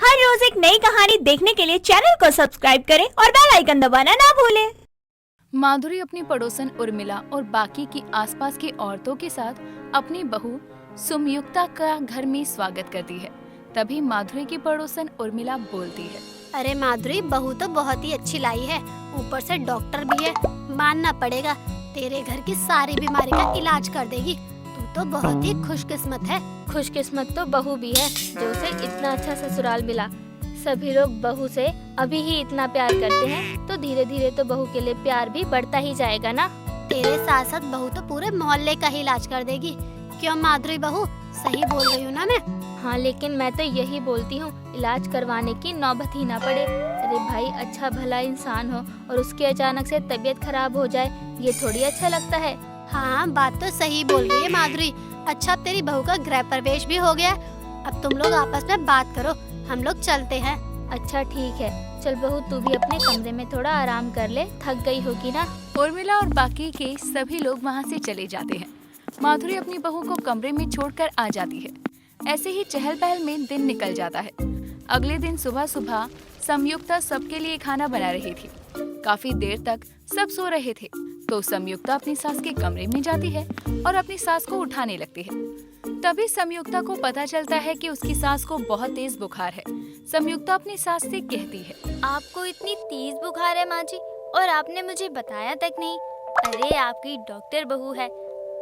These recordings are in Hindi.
हर रोज एक नई कहानी देखने के लिए चैनल को सब्सक्राइब करें और बेल आइकन दबाना ना भूलें। माधुरी अपनी पड़ोसन उर्मिला और बाकी की आसपास की औरतों के साथ अपनी बहू सुमयुक्ता का घर में स्वागत करती है। तभी माधुरी की पड़ोसन उर्मिला बोलती है, अरे माधुरी, बहू तो बहुत ही अच्छी लाई है, ऊपर से डॉक्टर भी है। मानना पड़ेगा, तेरे घर की सारी बीमारी का इलाज कर देगी। तू तो बहुत ही खुशकिस्मत है। खुशकिस्मत तो बहू भी है जो उसे इतना अच्छा ससुराल मिला। सभी लोग बहू से अभी ही इतना प्यार करते हैं तो धीरे धीरे तो बहू के लिए प्यार भी बढ़ता ही जाएगा ना। तेरे साथ साथ बहू तो पूरे मोहल्ले का ही इलाज कर देगी। क्यों माधुरी बहू, सही बोल रही हूँ ना मैं? हाँ, लेकिन मैं तो यही बोलती हूँ, इलाज करवाने की नौबत ही ना पड़े। अरे भाई, अच्छा भला इंसान हो और उसकी अचानक से तबीयत खराब हो जाए, ये थोड़ी अच्छा लगता है। हाँ, बात तो सही बोल रही है माधुरी। अच्छा, तेरी बहू का गृह प्रवेश भी हो गया। अब तुम लोग आपस में बात करो, हम लोग चलते हैं। अच्छा ठीक है, चल बहू, तू भी अपने कमरे में थोड़ा आराम कर ले, थक गई होगी ना। उर्मिला और बाकी के सभी लोग वहाँ से चले जाते हैं। माधुरी अपनी बहू को कमरे में छोड़कर आ जाती है। ऐसे ही चहल पहल में दिन निकल जाता है। अगले दिन सुबह सुबह संयुक्ता सबके लिए खाना बना रही थी। काफी देर तक सब सो रहे थे तो संयुक्ता अपनी सास के कमरे में जाती है और अपनी सास को उठाने लगती है। तभी संयुक्ता को पता चलता है कि उसकी सास को बहुत तेज बुखार है। संयुक्ता अपनी सास से कहती है, आपको इतनी तेज बुखार है माँ जी, और आपने मुझे बताया तक नहीं। अरे आपकी डॉक्टर बहू है,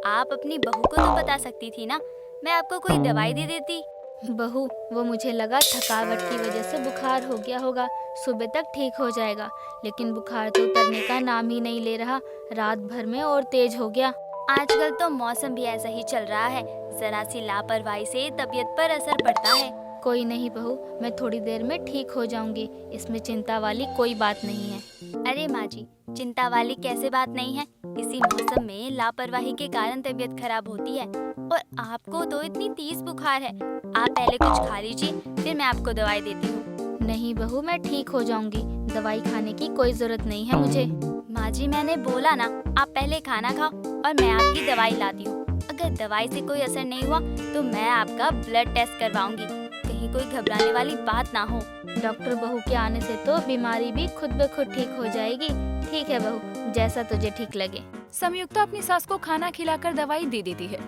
आप अपनी बहू को तो बता सकती थी ना, मैं आपको कोई दवाई दे देती। बहू, वो मुझे लगा थकावट की वजह से बुखार हो गया होगा, सुबह तक ठीक हो जाएगा, लेकिन बुखार तो उतरने का नाम ही नहीं ले रहा, रात भर में और तेज हो गया। आजकल तो मौसम भी ऐसा ही चल रहा है, जरा सी लापरवाही से तबीयत पर असर पड़ता है। कोई नहीं बहू, मैं थोड़ी देर में ठीक हो जाऊंगी, इसमें चिंता वाली कोई बात नहीं है। अरे माँ जी, चिंता वाली कैसे बात नहीं है? इसी मौसम में लापरवाही के कारण तबीयत खराब होती है, और आपको तो इतनी तेज बुखार है। आप पहले कुछ खा लीजिए, फिर मैं आपको दवाई देती हूँ। नहीं बहू, मैं ठीक हो जाऊंगी, दवाई खाने की कोई जरूरत नहीं है मुझे। माँ जी, मैंने बोला ना, आप पहले खाना खाओ और मैं आपकी दवाई लाती हूँ। अगर दवाई से कोई असर नहीं हुआ तो मैं आपका ब्लड टेस्ट करवाऊंगी, कहीं कोई घबराने वाली बात ना हो। डॉक्टर बहू के आने से तो बीमारी भी खुद ब खुद ठीक हो जाएगी। ठीक है बहू, जैसा तुझे ठीक लगे। संयुक्ता अपनी सास को खाना खिलाकर दवाई दे देती है।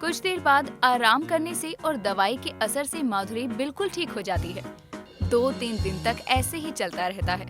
कुछ देर बाद आराम करने से और दवाई के असर से माधुरी बिल्कुल ठीक हो जाती है। 2-3 दिन तक ऐसे ही चलता रहता है।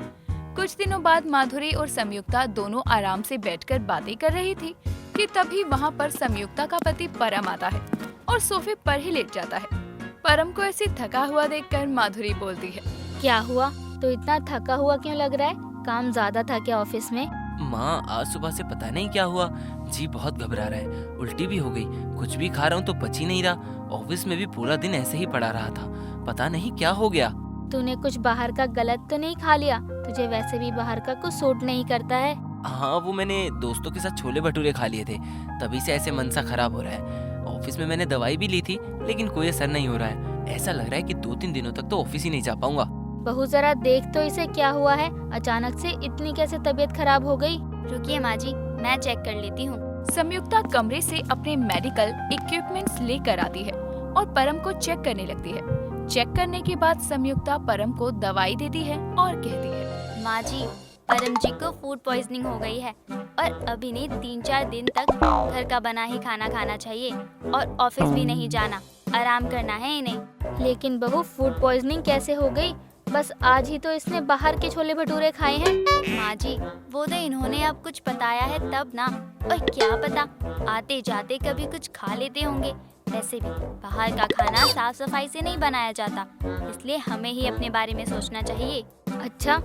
कुछ दिनों बाद माधुरी और संयुक्ता दोनों आराम से बैठकर बातें कर रही थी कि तभी वहाँ पर संयुक्ता का पति परम आता है और सोफे पर ही लेट जाता है। परम को ऐसे थका हुआ देखकर माधुरी बोलती है, क्या हुआ, तो इतना थका हुआ क्यों लग रहा है? काम ज्यादा था क्या ऑफिस में? माँ, आज सुबह से पता नहीं क्या हुआ, जी बहुत घबरा रहा है, उल्टी भी हो गई, कुछ भी खा रहा हूँ तो पच ही नहीं रहा। ऑफिस में भी पूरा दिन ऐसे ही पड़ा रहा था, पता नहीं क्या हो गया। तूने कुछ बाहर का गलत तो नहीं खा लिया? तुझे वैसे भी बाहर का कुछ सूट नहीं करता है। हाँ, वो मैंने दोस्तों के साथ छोले भटूरे खा लिए थे, तभी से ऐसे मन सा खराब हो रहा है। ऑफिस में मैंने दवाई भी ली थी लेकिन कोई असर नहीं हो रहा है। ऐसा लग रहा है कि 2-3 दिनों तक तो ऑफिस ही नहीं जा पाऊंगा। बहू, जरा देख तो इसे क्या हुआ है, अचानक से इतनी कैसे तबीयत खराब हो गई? रुकिए माँ जी, मैं चेक कर लेती हूँ। संयुक्ता कमरे से अपने मेडिकल इक्विपमेंट्स लेकर आती है और परम को चेक करने लगती है। चेक करने के बाद संयुक्ता परम को दवाई देती है और कहती है, माँ जी, परम जी को फूड पॉइजनिंग हो गई है और अब इन्हें 3-4 दिन तक घर का बना ही खाना खाना चाहिए और ऑफिस भी नहीं जाना, आराम करना है इन्हें। लेकिन बहू, फूड पॉइजनिंग कैसे हो गई? बस आज ही तो इसने बाहर के छोले भटूरे खाए हैं। माँ जी, वो तो इन्होंने अब कुछ बताया है तब ना, और क्या पता आते जाते कभी कुछ खा लेते होंगे। वैसे भी बाहर का खाना साफ सफाई से नहीं बनाया जाता, इसलिए हमें ही अपने बारे में सोचना चाहिए। अच्छा,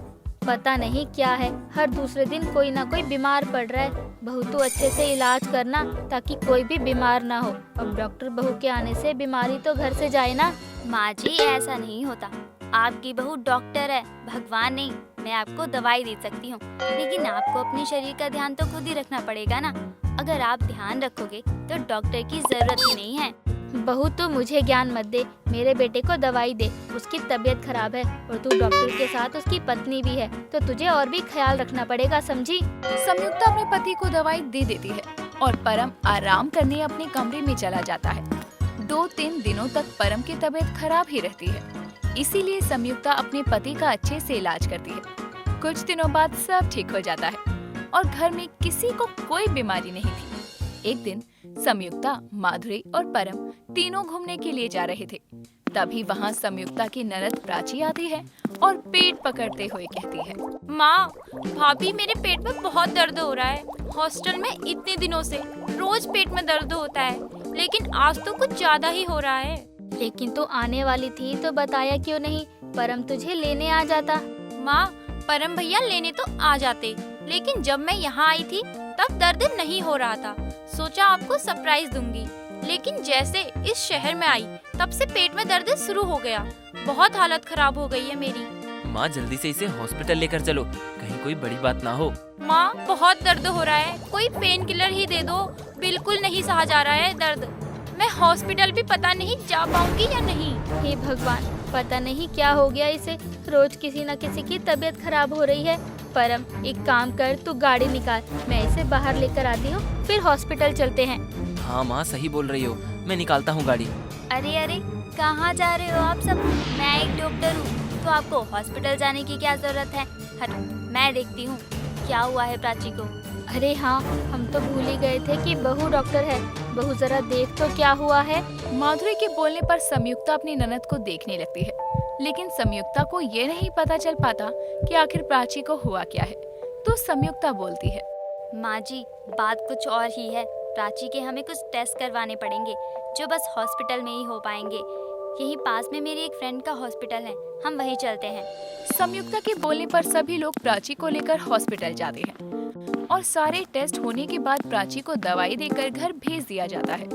पता नहीं क्या है, हर दूसरे दिन कोई ना कोई बीमार पड़ रहा है। बहू, तू अच्छे से इलाज करना ताकि कोई भी बीमार ना हो। अब डॉक्टर बहू के आने से बीमारी तो घर से जाए ना। माँ जी, ऐसा नहीं होता, आपकी बहू डॉक्टर है, भगवान नहीं। मैं आपको दवाई दे सकती हूँ, लेकिन आपको अपने शरीर का ध्यान तो खुद ही रखना पड़ेगा ना। अगर आप ध्यान रखोगे तो डॉक्टर की जरूरत ही नहीं है। बहू, तू मुझे ज्ञान मत दे, मेरे बेटे को दवाई दे, उसकी तबीयत खराब है और तू डॉक्टर के साथ उसकी पत्नी भी है, तो तुझे और भी ख्याल रखना पड़ेगा, समझी? संयुक्ता अपने पति को दवाई दे देती है और परम आराम करने अपने कमरे में चला जाता है। 2-3 दिनों तक परम की तबीयत खराब ही रहती है। इसीलिए संयुक्ता अपने पति का अच्छे से इलाज करती है। कुछ दिनों बाद सब ठीक हो जाता है और घर में किसी को कोई बीमारी नहीं थी। एक दिन संयुक्ता, माधुरी और परम तीनों घूमने के लिए जा रहे थे। तभी वहाँ संयुक्ता की ननद प्राची आती है और पेट पकड़ते हुए कहती है, माँ, भाभी, मेरे पेट में बहुत दर्द हो रहा है। हॉस्टल में इतने दिनों से रोज पेट में दर्द होता है, लेकिन आज तो कुछ ज्यादा ही हो रहा है। लेकिन तू आने वाली थी तो बताया क्यों नहीं? परम तुझे लेने आ जाता। माँ, परम भैया लेने तो आ जाते, लेकिन जब मैं यहाँ आई थी तब दर्द नहीं हो रहा था। सोचा आपको सरप्राइज दूंगी, लेकिन जैसे इस शहर में आई तब से पेट में दर्द शुरू हो गया। बहुत हालत खराब हो गई है मेरी। माँ जल्दी से इसे हॉस्पिटल लेकर चलो, कहीं कोई बड़ी बात ना हो। माँ, बहुत दर्द हो रहा है, कोई पेन किलर ही दे दो। बिल्कुल नहीं सहा जा रहा है दर्द। मैं हॉस्पिटल भी पता नहीं जा पाऊंगी या नहीं। हे भगवान, पता नहीं क्या हो गया इसे। रोज किसी न किसी की तबीयत खराब हो रही है। परम, एक काम कर, तू गाड़ी निकाल, मैं इसे बाहर लेकर आती हूँ, फिर हॉस्पिटल चलते हैं। हाँ माँ, सही बोल रही हो, मैं निकालता हूँ गाड़ी। अरे अरे, कहाँ जा रहे हो आप सब? मैं एक डॉक्टर हूँ, तो आपको हॉस्पिटल जाने की क्या जरूरत है? हटो, मैं देखती हूँ क्या हुआ है प्राची को। अरे हाँ, हम तो भूल ही गए थे कि बहू डॉक्टर है। बहू जरा देख तो क्या हुआ है। माधुरी के बोलने पर संयुक्ता अपनी ननद को देखने लगती है, लेकिन संयुक्ता को ये नहीं पता चल पाता कि आखिर प्राची को हुआ क्या है। तो संयुक्ता बोलती है, माँ जी, बात कुछ और ही है। प्राची के हमें कुछ टेस्ट करवाने पड़ेंगे, जो बस हॉस्पिटल में ही हो पाएंगे। यहीं पास में मेरी एक फ्रेंड का हॉस्पिटल है, हम वहीं चलते हैं। संयुक्ता के बोलने पर सभी लोग प्राची को लेकर हॉस्पिटल जाते हैं और सारे टेस्ट होने के बाद प्राची को दवाई देकर घर भेज दिया जाता है।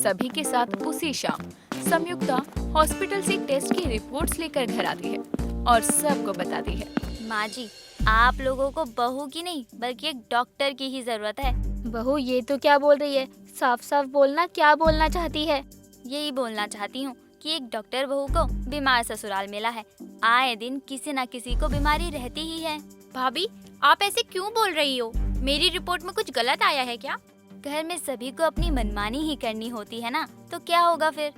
सभी के साथ उसी शाम संयुक्ता हॉस्पिटल से टेस्ट की रिपोर्ट्स लेकर घर आती है और सबको बताती है। माँ जी, आप लोगों को बहू की नहीं बल्कि एक डॉक्टर की ही जरूरत है। बहू, ये तो क्या बोल रही है? साफ साफ बोलना, क्या बोलना चाहती है? यही बोलना चाहती हूँ कि एक डॉक्टर बहू को बीमार ससुराल मिला है। आए दिन किसी न किसी को बीमारी रहती ही है। भाभी, आप ऐसे क्यों बोल रही हो? मेरी रिपोर्ट में कुछ गलत आया है क्या? घर में सभी को अपनी मनमानी ही करनी होती है ना, तो क्या होगा फिर?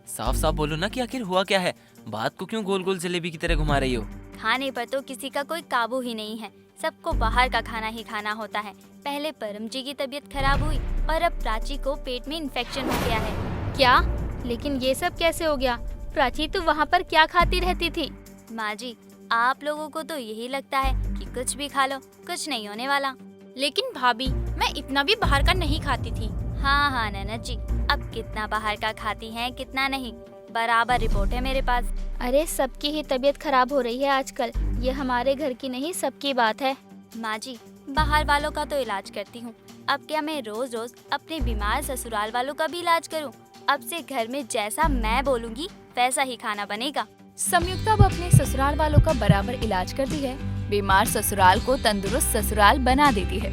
साफ साफ बोलो ना कि आखिर हुआ क्या है। बात को क्यों गोल गोल जलेबी की तरह घुमा रही हो? खाने पर तो किसी का कोई काबू ही नहीं है। सबको बाहर का खाना ही खाना होता है। पहले परम जी की तबीयत खराब हुई और अब प्राची को पेट में इन्फेक्शन हो गया है। क्या? लेकिन ये सब कैसे हो गया? प्राची तो वहाँ पर क्या खाती रहती थी? माँ जी, आप लोगों को तो यही लगता है कि कुछ भी खा लो, कुछ नहीं होने वाला। लेकिन भाभी, मैं इतना भी बाहर का नहीं खाती थी। हाँ हाँ ननद जी, अब कितना बाहर का खाती हैं कितना नहीं, बराबर रिपोर्ट है मेरे पास। अरे, सबकी ही तबीयत खराब हो रही है आजकल। ये हमारे घर की नहीं, सबकी बात है। माँ जी, बाहर वालों का तो इलाज करती हूँ, अब क्या मैं रोज रोज अपने बीमार ससुराल वालों का भी इलाज करूँ? अब से घर में जैसा मैं बोलूँगी वैसा ही खाना बनेगा। संयुक्ता अब अपने ससुराल वालों का बराबर इलाज करती है, बीमार ससुराल को तंदुरुस्त ससुराल बना देती है।